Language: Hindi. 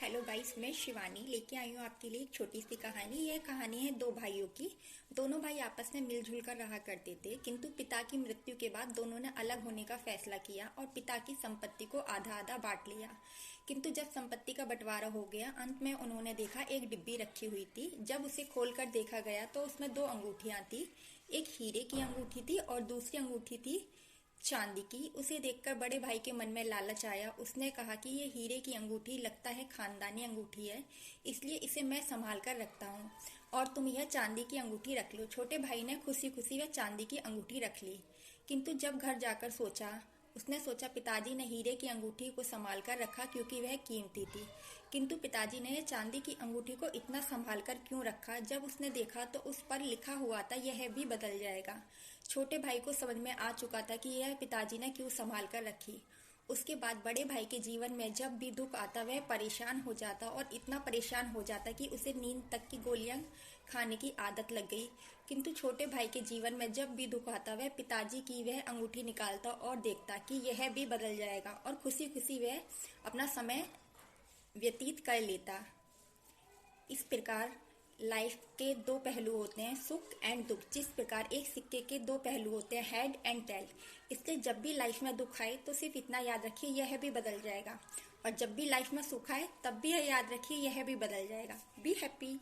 हेलो गाइस, मैं शिवानी लेके आई हूँ आपके लिए एक छोटी सी कहानी। यह कहानी है दो भाइयों की। दोनों भाई आपस में मिलजुल कर रहा करते थे, किंतु पिता की मृत्यु के बाद दोनों ने अलग होने का फैसला किया और पिता की संपत्ति को आधा आधा बांट लिया। किंतु जब संपत्ति का बंटवारा हो गया, अंत में उन्होंने देखा एक डिब्बी रखी हुई थी। जब उसे खोलकर देखा गया तो उसमें दो अंगूठियां थी। एक हीरे की अंगूठी थी और दूसरी अंगूठी थी चांदी की। उसे देखकर बड़े भाई के मन में लालच आया। उसने कहा कि ये हीरे की अंगूठी लगता है खानदानी अंगूठी है, इसलिए इसे मैं संभाल कर रखता हूँ और तुम यह चांदी की अंगूठी रख लो। छोटे भाई ने खुशी खुशी वह चांदी की अंगूठी रख ली। किंतु जब घर जाकर उसने सोचा पिताजी ने हीरे की अंगूठी को संभाल कर रखा क्योंकि वह कीमती थी। किंतु पिताजी ने यह चांदी की अंगूठी को इतना संभाल कर क्यों रखा? जब उसने देखा तो उस पर लिखा हुआ था यह भी बदल जाएगा। छोटे भाई को समझ में आ चुका था कि यह पिताजी ने क्यों संभाल कर रखी। उसके बाद बड़े भाई के जीवन में जब भी दुख आता वह परेशान हो जाता और इतना परेशान हो जाता कि उसे नींद तक की गोलियां खाने की आदत लग गई। किंतु छोटे भाई के जीवन में जब भी दुख आता वह पिताजी की वह अंगूठी निकालता और देखता कि यह भी बदल जाएगा और खुशी खुशी वह अपना समय व्यतीत कर लेता। इस प्रकार लाइफ के दो पहलू होते हैं, सुख एंड दुख। जिस प्रकार एक सिक्के के दो पहलू होते हैं, हेड एंड टेल। इसलिए जब भी लाइफ में दुख आए तो सिर्फ इतना याद रखिए यह भी बदल जाएगा, और जब भी लाइफ में सुख आए तब भी यह याद रखिए यह भी बदल जाएगा। Be happy.